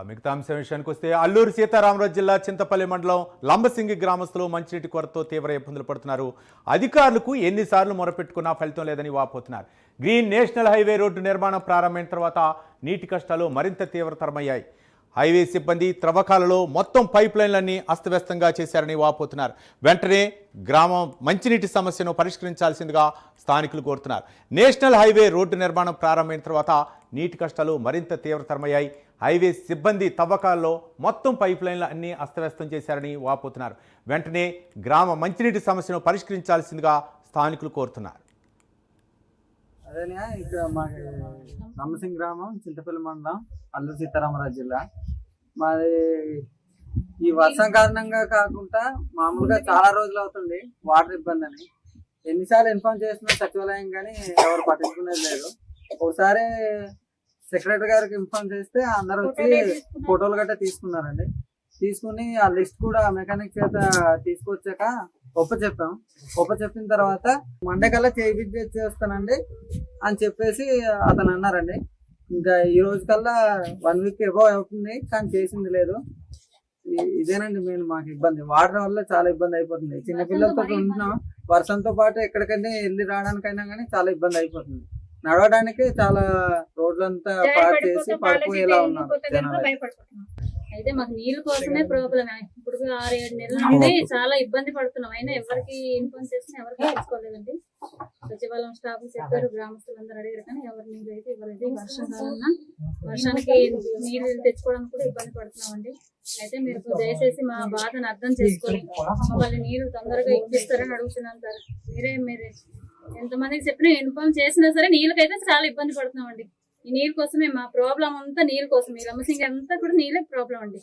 మిగతా అంశం విషయానికి వస్తే అల్లూరు సీతారామరాజు జిల్లా చింతపల్లి మండలం లంబసింగి గ్రామస్తులు మంచినీటి కొరతతో తీవ్ర ఇబ్బందులు పడుతున్నారు. అధికారులకు ఎన్నిసార్లు మొరపెట్టుకున్నా ఫలితం లేదని వాపోతున్నారు. గ్రీన్ నేషనల్ హైవే రోడ్డు నిర్మాణం ప్రారంభమైన తర్వాత నీటి కష్టాలు మరింత తీవ్రతరమయ్యాయి. హైవే సిబ్బంది త్రవ్వకాలలో మొత్తం పైప్ లైన్లన్నీ అస్తవ్యస్తంగా చేశారని వాపోతున్నారు. వెంటనే గ్రామం మంచినీటి సమస్యను పరిష్కరించాల్సిందిగా స్థానికులు కోరుతున్నారు. నేషనల్ హైవే రోడ్డు నిర్మాణం ప్రారంభమైన తర్వాత నీటి కష్టాలు మరింత తీవ్రతరమయ్యాయి. హైవే సిబ్బంది తవ్వకాల్లో మొత్తం పైప్ లైన్లు అన్నీ అస్తవ్యస్తం చేశారని వాపోతున్నారు. వెంటనే గ్రామ మంచినీటి సమస్యను పరిష్కరించాల్సిందిగా స్థానికులు కోరుతున్నారు. అదేనా ఇక్కడ మాది లంబసింగి గ్రామం, చింతపల్లి మండలం, అల్లూరు సీతారామరాజు జిల్లా. మాది ఈ వర్షం కారణంగా కాకుండా మామూలుగా చాలా రోజులు అవుతుంది వాటర్ ఇబ్బంది అని. ఎన్నిసార్లు ఇన్ఫార్మ్ చేస్తున్నా సచివాలయం కానీ ఎవరు పట్టించుకునేది లేదు. ఒకసారి సెక్రటరీ గారికి ఇన్ఫార్మ్ చేస్తే అందరు వచ్చి ఫోటోలు గట్రా తీసుకున్నారండి. తీసుకుని ఆ లిస్ట్ కూడా మెకానిక్ చేత తీసుకొచ్చాక చెప్పిన తర్వాత మండే కల్లా చేస్తానండి అని చెప్పేసి అతను అన్నారండి. ఇంకా ఈ రోజు కల్లా 1 వీక్ ఎబో అవుతుంది కానీ చేసింది లేదు. ఇదేనండి మెయిన్ మాకు ఇబ్బంది. వాటర్ వల్ల చాలా ఇబ్బంది అయిపోతుంది. చిన్నపిల్లలతో ఉంటున్నాం, వర్షంతో పాటు ఎక్కడికైనా వెళ్ళి రావడానికైనా కానీ చాలా ఇబ్బంది అయిపోతుంది. నడవడానికి చాలా రోడ్లంతా పాడు చేసి పడిపోయేలా ఉన్నారు జనాలు. అయితే మాకు నీళ్ళ కోసమే ప్రాబ్లం. ఇప్పుడు 6-7 నెలల నుండి చాలా ఇబ్బంది పడుతున్నాం. అయినా ఎవరికి ఇన్ఫార్మ్ చేసినా ఎవరికి తెలుసుకోలేదండి. సచివాలయం స్టాఫ్ చెప్పారు, గ్రామస్తులందరూ అడిగారు కానీ ఎవరు నీళ్ళు అయితే ఇవ్వలేదు. వర్షానికి నీళ్ళు తెచ్చుకోవడానికి కూడా ఇబ్బంది పడుతున్నామండి. అయితే మీరు దయచేసి మా బాధను అర్థం చేసుకొని మమ్మల్ని నీళ్ళు తొందరగా ఇప్పిస్తారని అడుగుతున్నాను సార్. మీరే ఎంతమందికి చెప్పినా ఇన్ఫార్మ్ చేసినా సరే నీళ్ళకైతే చాలా ఇబ్బంది పడుతున్నామండి. ఈ నీళ్ళ కోసమే మా ప్రాబ్లం అంతా, నీళ్ళ కోసం. ఈ లంబసింగి అంతా కూడా నీళ్ళే ప్రాబ్లం అండి.